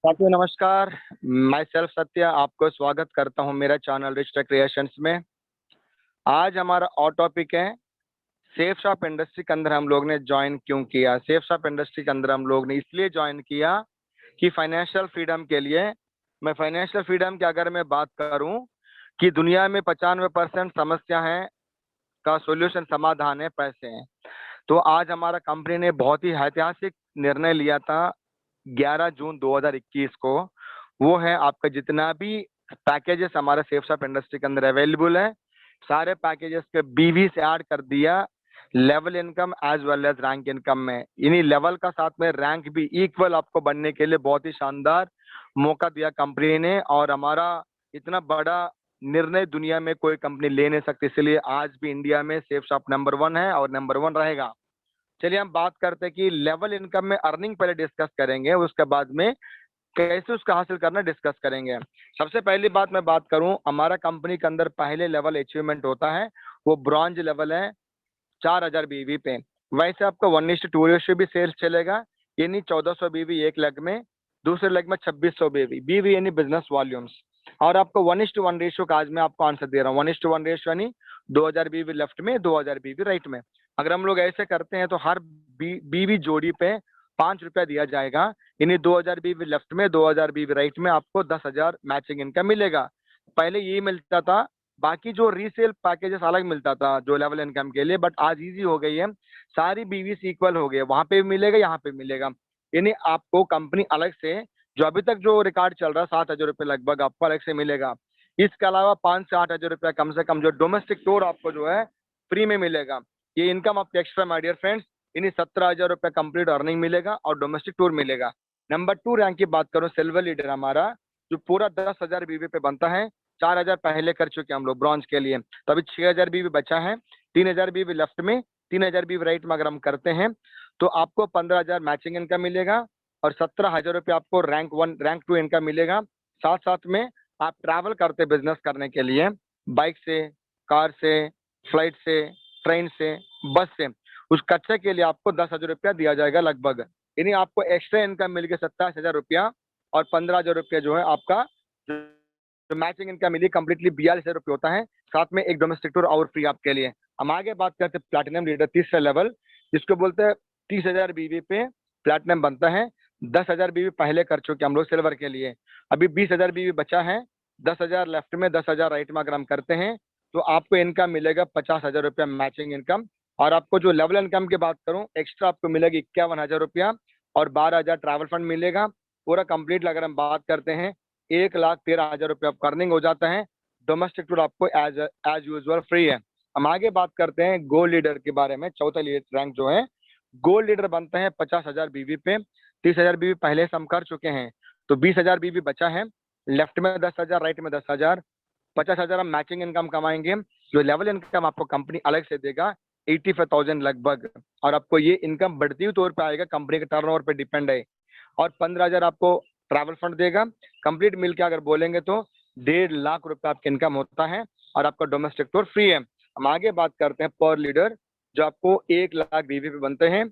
साथियों नमस्कार। मैं सेल्फ सत्या आपको स्वागत करता हूं मेरा चैनल रिच टेक क्रिएशंस में। आज हमारा और टॉपिक है सेफ शॉप इंडस्ट्री के अंदर हम लोग ने ज्वाइन क्यों किया। सेफ शॉप इंडस्ट्री के अंदर हम लोग ने इसलिए ज्वाइन किया कि फाइनेंशियल फ्रीडम के लिए। मैं फाइनेंशियल फ्रीडम की अगर मैं बात करूं कि दुनिया में 95% समस्या है का सोल्यूशन समाधान है पैसे हैं। तो आज हमारा कंपनी ने बहुत ही ऐतिहासिक निर्णय लिया था 11 जून 2021 को। वो है आपका जितना भी पैकेजेस हमारे सेफ शॉप इंडस्ट्री के अंदर अवेलेबल है, सारे पैकेजेस के बीवी से ऐड कर दिया level income as well as rank income में। इन्हीं लेवल का साथ में रैंक भी इक्वल आपको बनने के लिए बहुत ही शानदार मौका दिया कंपनी ने। और हमारा इतना बड़ा निर्णय दुनिया में कोई कंपनी ले नहीं सकती, इसलिए आज भी इंडिया में सेफ शॉप नंबर 1 है और नंबर 1 रहेगा। चलिए हम बात करते हैं कि लेवल इनकम में अर्निंग पहले डिस्कस करेंगे, उसके बाद में कैसे उसका हासिल करना डिस्कस करेंगे। सबसे पहली बात मैं बात करूं, हमारा कंपनी के अंदर पहले लेवल अचीवमेंट होता है वो ब्रॉन्ज लेवल है 4000 बीवी पे। वैसे आपका 1:2 रेशियो भी सेल्स चलेगा, यानी 1400 बीवी एक लेग में, दूसरे लेग में 2600 बीवी बीवी यानी बिजनेस वॉल्यूम्स। और आपको 1:1 रेशियो का आज मैं आपको आंसर दे रहा हूँ। 1:1 रेशियो यानी 2000 बीवी लेफ्ट में 2000 बीवी राइट में। अगर हम लोग ऐसे करते हैं तो हर बीवी जोड़ी पे 5 रुपया दिया जाएगा, यानी 2000 बीवी लेफ्ट में 2000 बीवी राइट में आपको 10,000 मैचिंग इनकम मिलेगा। पहले ये मिलता था, बाकी जो रीसेल पैकेजेस अलग मिलता था जो लेवल इनकम के लिए, बट आज इजी हो गई है, सारी बीवीस इक्वल हो गए, वहां पे भी मिलेगा यहाँ पे मिलेगा। यानी आपको कंपनी अलग से जो अभी तक जो रिकॉर्ड चल रहा है 7,000 रुपये लगभग आपको अलग से मिलेगा। इसके अलावा 5 से 8 हजार रुपया कम से कम जो डोमेस्टिक टूर आपको जो है फ्री में मिलेगा। ये इनकम आपके एक्स्ट्रा माय डियर फ्रेंड्स, यानी 17,000 रुपया कंप्लीट अर्निंग मिलेगा और डोमेस्टिक टूर मिलेगा। नंबर 2 रैंक की बात करूं, सिल्वर लीडर हमारा जो पूरा 10,000 बीवी पे बनता है। 4,000 पहले कर चुके हैं हम लोग ब्रॉन्ज के लिए, तो अभी 6,000 बीवी बचा है। 3,000 बीवी लेफ्ट में, 3,000 बीवी राइट में अगर हम करते हैं तो आपको 15,000 मैचिंग इनकम मिलेगा और 17,000 रुपये आपको रैंक 1 रैंक 2 इनकम मिलेगा। साथ साथ में आप ट्रैवल करते बिजनेस करने के लिए बाइक से, कार से, फ्लाइट से, ट्रेन से, बस से, उस खर्चे के लिए आपको 10,000 रुपया दिया जाएगा लगभग। यानी आपको एक्स्ट्रा इनकम मिल गया 27,000 रुपया और 15,000 रुपया जो है आपका जो मैचिंग इनकम मिली कंप्लीटली 42,000 रुपये होता है। साथ में एक डोमेस्टिक टूर और फ्री आपके लिए। हम आगे बात करते हैं प्लैटिनम लीडर तीसरा लेवल, जिसको बोलते हैं 30,000 बीवी पे प्लैटिनम बनता है। 10,000 बीवी पहले कर चुके हम लोग सिल्वर के लिए, अभी 20,000 बीवी बचा है। 10,000 लेफ्ट में 10,000 राइट में अगर हम करते हैं तो आपको इनकम मिलेगा 50,000 रुपया मैचिंग इनकम। और आपको जो लेवल इनकम की बात करूं, एक्स्ट्रा आपको मिलेगी 51,000 रुपया और 12,000 ट्रैवल फंड मिलेगा। पूरा कंप्लीट अगर हम बात करते हैं 1,13,000 रुपये आपका अर्निंग हो जाता है। डोमेस्टिक टूर आपको एज एज यूजुअल फ्री है। हम आगे बात करते हैं गोल्ड लीडर के बारे में। चौथा रैंक जो है गोल्ड लीडर बनते हैं 50,000 बीवी पे। 30,000 बीवी पहले से हम कर चुके हैं, तो 20,000 बीवी बचा है। लेफ्ट में 10,000 राइट में 10,000, 50,000 हम मैचिंग इनकम कमाएंगे। जो लेवल इनकम आपको कंपनी अलग से देगा 85,000 लगभग, और आपको ये इनकम बढ़ती हुई तौर पे आएगा, कंपनी के टर्नओवर पे डिपेंड है। और 15,000 आपको ट्रैवल फंड देगा। कंप्लीट मिल के अगर बोलेंगे तो 1.5 लाख रुपए आपका इनकम होता है और आपका डोमेस्टिक टूर फ्री है। हम आगे बात करते हैं पर लीडर, जो आपको 1 लाख बीवी पे बनते हैं।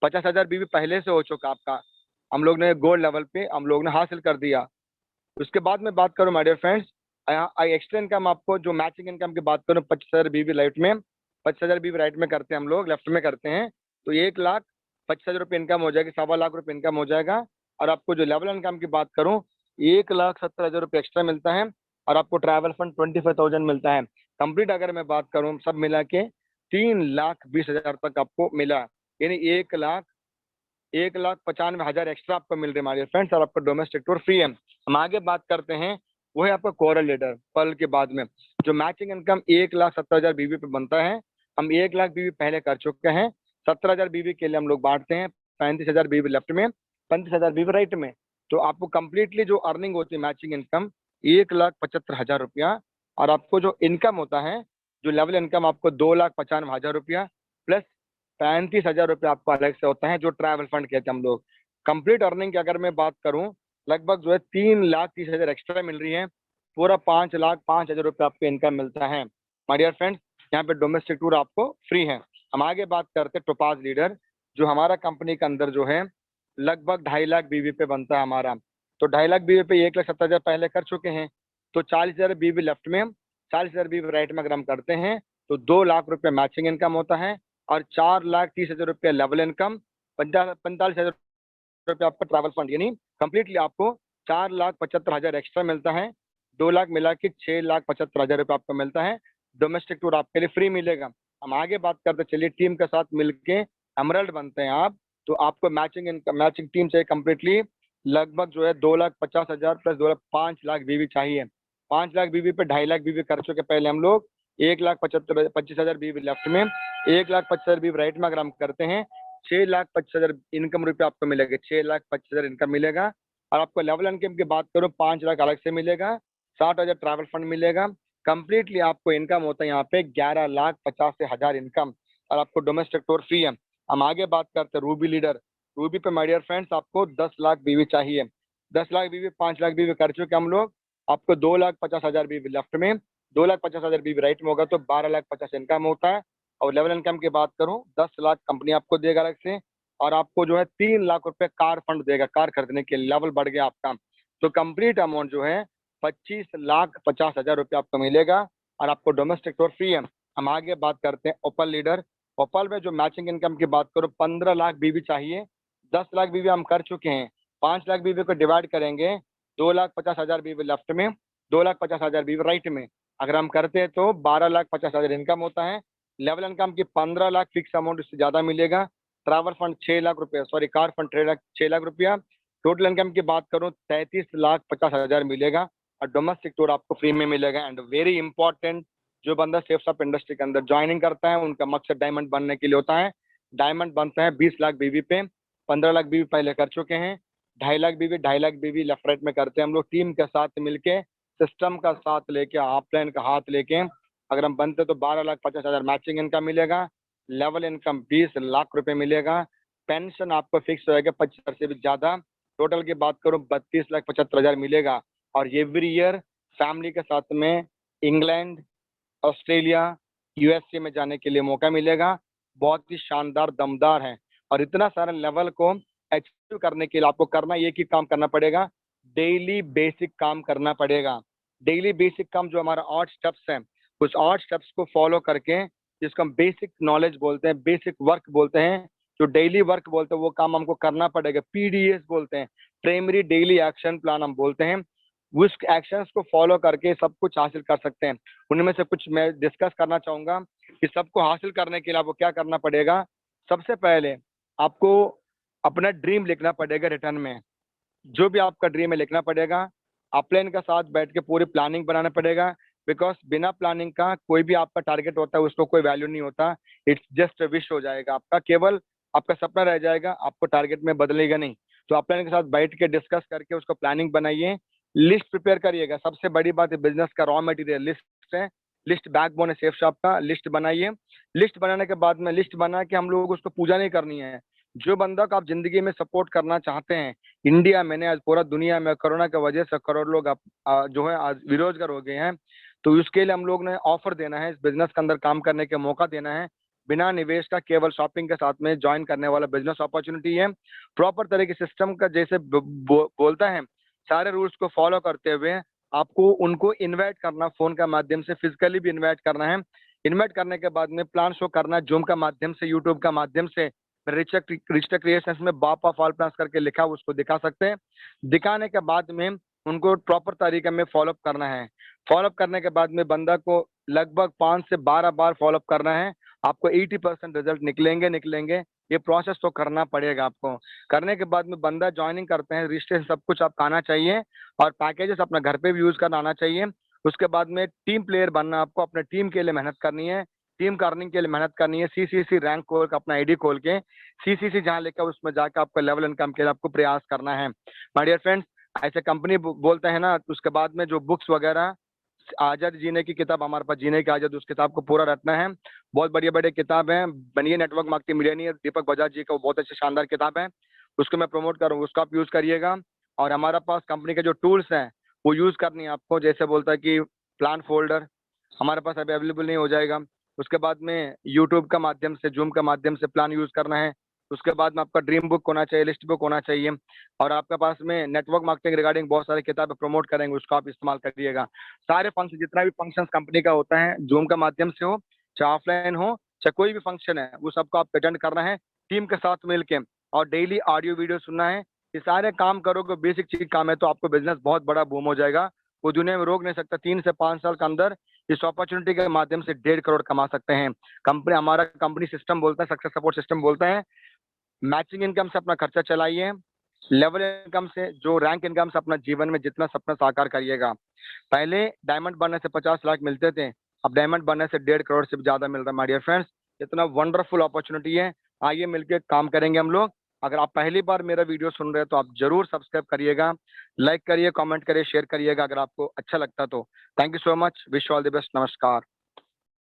50,000 बीवी पहले से हो चुका आपका, हम लोग ने गोल्ड लेवल पे हम लोग ने हासिल कर दिया। उसके बाद में बात करूं my dear friends, extra income आपको जो मैचिंग इनकम की बात करूं 25,000 बीवी राइट में, 25,000 बीवी राइट में करते हैं हम लोग, लेफ्ट में करते हैं तो 1,25,000 रुपये इनकम हो जाएगी, 1.25 लाख रुपये इनकम हो जाएगा। और आपको जो लेवल इनकम की बात करूं 1,70,000 रुपये एक्स्ट्रा मिलता है और आपको ट्रैवल फंड 25,000 मिलता है। कंप्लीट अगर मैं बात करूं सब मिला के 3,20,000 तक आपको मिला, यानी 1,95,000 एक्स्ट्रा आपको मिल रही है हमारे फ्रेंड्स, और आपका डोमेस्टिक टूर फ्री है। हम आगे बात करते हैं वो है आपका कोरल लीडर पर्ल के बाद में, जो मैचिंग इनकम 1,70,000 बीवी पे बनता है। हम 1 लाख बीवी पहले कर चुके हैं। 17,000 बीवी के लिए हम लोग बांटते हैं, 35,000 बीवी लेफ्ट में, 35,000 बीवी राइट में। तो आपको कंप्लीटली जो अर्निंग होती है मैचिंग इनकम 1,75,000 रुपया, और आपको जो इनकम होता है जो लेवल इनकम आपको 2,95,000 रुपया प्लस 35,000 रुपये आपको अलग से होता है, जो ट्रैवल फंड कहते हैं हम लोग। कंप्लीट अर्निंग की अगर मैं बात करूं लगभग जो है 3,30,000 एक्स्ट्रा मिल रही है। पूरा 5,05,000 रुपये आपको इनकम मिलता है माय डियर फ्रेंड्स। यहाँ पे डोमेस्टिक टूर आपको फ्री है। हम आगे बात करते हैं टोपाज लीडर, जो हमारा कंपनी के अंदर जो है लगभग 2.5 लाख बीवी पे बनता है हमारा। तो 2.5 लाख बीवी पे 1,70,000 पहले कर चुके हैं, तो 40,000 बीवी लेफ्ट में, 40,000 बीवी राइट में अगर हम करते हैं तो 2 लाख रुपए मैचिंग इनकम होता है और 4,30,000 रुपये लेवल इनकम, 45,000 रुपये आपका ट्रैवल फंड, यानी कंप्लीटली आपको 4,75,000 एक्स्ट्रा मिलता है। 2 लाख मिला के 6,75,000 रुपये आपको मिलता है। डोमेस्टिक टूर आपके लिए फ्री मिलेगा। हम आगे बात करते चलिए, टीम के साथ मिलके एमरल्ड बनते हैं आप, तो आपको मैचिंग इनकम, मैचिंग टीम से कंप्लीटली लगभग जो है 2,50,000 प्लस 5 लाख बीवी चाहिए। 5 लाख बीवी पे 2.5 लाख बीवी कर चुके पहले हम लोग, 1,25,000 बीवी लेफ्ट में, 1,25,000 बीवी राइट में अगर हम करते हैं 6,25,000 इनकम रुपये आपको मिलेगा, 6,25,000 इनकम मिलेगा। और आपको लेवल इनकम की बात करो 5 लाख अलग से मिलेगा, 60,000 ट्रैवल फंड मिलेगा। कंप्लीटली आपको इनकम होता है यहाँ पे 11,85,000 इनकम, और आपको डोमेस्टिक टूर फ्री है। हम आगे बात करते हैं रूबी लीडर। रूबी पे माय डियर फ्रेंड्स आपको 10 लाख बीवी चाहिए। 10 लाख बीवी, 5 लाख बीवी कर चुके हम लोग, आपको 2,50,000 बीवी लेफ्ट में, 2,50,000 बीवी राइट में होगा तो 12,50,000 इनकम होता है। और लेवल इनकम की बात करूं 10 लाख कंपनी आपको देगा अलग से, और आपको जो है 3 लाख रुपए कार फंड देगा, कार खरीदने के लिए लेवल बढ़ गया आपका। तो कंप्लीट अमाउंट जो है 25,50,000 रुपये आपको मिलेगा, और आपको डोमेस्टिक टूर फ्री है। हम आगे बात करते हैं ओपल लीडर। ओपल में जो मैचिंग इनकम की बात करो 15 लाख बीवी चाहिए। 10 लाख बीवी हम कर चुके हैं, 5 लाख बीवी को डिवाइड करेंगे, 2,50,000 बीवी लेफ्ट में, 2,50,000 बीवी राइट में अगर हम करते हैं तो 12,50,000 इनकम होता है। लेवल इनकम की 15 लाख फिक्स अमाउंट, इससे ज्यादा मिलेगा। ट्रैवल फंड 6 लाख रुपये, सॉरी कार फंड 6 लाख रुपया। टोटल इनकम की बात करूं 33,50,000 मिलेगा, और डोमेस्टिक टूर आपको फ्री में मिलेगा। एंड वेरी इंपॉर्टेंट, जो बंदा सेफ शॉप इंडस्ट्री के अंदर ज्वाइनिंग करता है उनका मकसद डायमंड बनने के लिए होता है। डायमंड बनता है 20 लाख बीवी पे, 15 लाख बीवी पहले कर चुके हैं, 2.5 लाख बीवी लेफ्ट राइट में करते हैं हम लोग टीम के साथ मिलके, सिस्टम का साथ लेके, ऑफलाइन का हाथ लेके अगर हम बनते तो 12,50,000 मैचिंग इनकम मिलेगा। लेवल इनकम 20 लाख रुपए मिलेगा। पेंशन आपको फिक्स रहेगा 25 से भी ज्यादा। टोटल की बात करूं 32,75,000 मिलेगा, और एवरी ईयर फैमिली के साथ में इंग्लैंड, ऑस्ट्रेलिया, यूएसए में जाने के लिए मौका मिलेगा। बहुत ही शानदार, दमदार है। और इतना सारा लेवल को अचीव करने के लिए आपको करना एक ही काम करना पड़ेगा, डेली बेसिक काम करना पड़ेगा। डेली बेसिक काम जो हमारा 8 स्टेप्स हैं, कुछ 8 स्टेप्स को फॉलो करके, जिसको हम बेसिक नॉलेज बोलते हैं, बेसिक वर्क बोलते हैं, जो डेली वर्क बोलते हैं, वो काम हमको करना पड़ेगा। पीडीएस बोलते हैं, प्राइमरी डेली एक्शन प्लान हम बोलते हैं। उस एक्शंस को फॉलो करके सब कुछ हासिल कर सकते हैं। उनमें से कुछ मैं डिस्कस करना चाहूंगा कि सबको हासिल करने के लिए आपको क्या करना पड़ेगा। सबसे पहले आपको अपना ड्रीम लिखना पड़ेगा रिटर्न में, जो भी आपका ड्रीम है लिखना पड़ेगा। अपलाइन के साथ बैठ के पूरी प्लानिंग बनाना पड़ेगा, बिकॉज बिना प्लानिंग का कोई भी आपका टारगेट होता है उसको कोई वैल्यू नहीं होता। इट्स जस्ट विश हो जाएगा आपका, केवल आपका सपना रह जाएगा, आपको टारगेट में बदलेगा नहीं। तो अपलाइन के साथ बैठ के डिस्कस करके उसको प्लानिंग बनाइए, लिस्ट प्रिपेयर करिएगा। सबसे बड़ी बात है बिजनेस का रॉ मटेरियल लिस्ट है, लिस्ट बैकबोन है सेफ शॉप का। लिस्ट बनाइए, लिस्ट बनाने के बाद में, लिस्ट बना के हम लोग उसको पूजा नहीं करनी है। जो बंदा को आप जिंदगी में सपोर्ट करना चाहते हैं, इंडिया में नहीं आज पूरा दुनिया में कोरोना की वजह से करोड़ लोग जो है आज बेरोजगार हो गए हैं, तो उसके लिए हम लोग ने ऑफर देना है, इस बिजनेस के अंदर काम करने के मौका देना है, बिना निवेश का, केवल शॉपिंग के साथ में ज्वाइन करने वाला बिजनेस अपॉर्चुनिटी है। प्रॉपर तरह के सिस्टम का जैसे बोलता है, सारे रूल्स को फॉलो करते हुए आपको उनको इनवाइट करना, फोन का माध्यम से, फिजिकली भी इनवाइट करना है। इनवाइट करने के बाद में प्लान शो करना है, जूम का माध्यम से, यूट्यूब का माध्यम से। रिच क्रिएशंस में बाप ऑफ ऑल प्लान्स करके लिखा, उसको दिखा सकते हैं। दिखाने के बाद में उनको प्रॉपर तरीके में फॉलोअप करना है। फॉलोअप करने के बाद में बंदा को लगभग 5 से 12 बार फॉलोअप करना है। आपको 80% रिजल्ट निकलेंगे। ये प्रोसेस तो करना पड़ेगा आपको। करने के बाद में बंदा ज्वाइनिंग करते हैं, रजिस्ट्रेशन सब कुछ आपका आना चाहिए, और पैकेजेस अपना घर पे भी यूज करना आना चाहिए। उसके बाद में टीम प्लेयर बनना, आपको अपने टीम के लिए मेहनत करनी है, टीम अर्निंग के लिए मेहनत करनी है। सीसीसी रैंक खोल के, अपना आईडी खोल के, सीसीसी जहाँ लेकर उसमें जाकर आपको लेवल इनकम के लिए आपको प्रयास करना है। माय डियर फ्रेंड्स, ऐसे कंपनी बोलते हैं ना, उसके बाद में जो बुक्स वगैरह, आजाद जीने की किताब हमारे पास, जीने की आजाद, उस किताब को पूरा रटना है। बहुत बढ़िया बढ़िया किताब है, बनिए नेटवर्क मार्केटिंग मिलियनियर, दीपक बजाज जी का, वो बहुत अच्छी शानदार किताब है, उसको मैं प्रमोट करूँगा, उसको आप यूज करिएगा। और हमारे पास कंपनी के जो टूल्स हैं वो यूज करनी है आपको। जैसे बोलता है कि प्लान फोल्डर हमारे पास अभी अवेलेबल नहीं हो जाएगा। उसके बाद में यूट्यूब का माध्यम से, जूम का माध्यम से प्लान यूज करना है। उसके बाद में आपका ड्रीम बुक होना चाहिए, लिस्ट बुक होना चाहिए, और आपके पास में नेटवर्क मार्केटिंग रिगार्डिंग बहुत सारी किताबें प्रमोट करेंगे, उसको आप इस्तेमाल करिएगा। सारे फंक्शन, जितना भी फंक्शन कंपनी का होता है, जूम के माध्यम से हो, चाहे ऑफलाइन हो, चाहे कोई भी फंक्शन है, वो सबको आप अटेंड करना है टीम के साथ मिलके, और डेली ऑडियो वीडियो सुनना है। ये सारे काम करोगे, बेसिक चीज काम है, तो आपको बिजनेस बहुत बड़ा बूम हो जाएगा। वो दुनिया में रोक नहीं सकता। 3 से 5 साल के अंदर इस अपॉर्चुनिटी के माध्यम से 1.5 करोड़ कमा सकते हैं। कंपनी, हमारा कंपनी सिस्टम बोलता है, सक्सेस सपोर्ट सिस्टम बोलता है, मैचिंग इनकम से अपना खर्चा चलाइए, लेवल इनकम से, जो रैंक इनकम से अपना जीवन में जितना सपना साकार करिएगा। पहले डायमंड बनने से 50 लाख मिलते थे, अब डायमंड बनने से 1.5 करोड़ से भी ज्यादा मिल रहा है। माय डियर फ्रेंड्स, इतना वंडरफुल अपॉर्चुनिटी है। आइए मिलकर काम करेंगे हम लोग। अगर आप पहली बार मेरा वीडियो सुन रहे हैं तो आप जरूर सब्सक्राइब करिएगा, लाइक करिए, कमेंट करिए, शेयर करिएगा अगर आपको अच्छा लगता तो। Thank you so much, wish all the best, नमस्कार।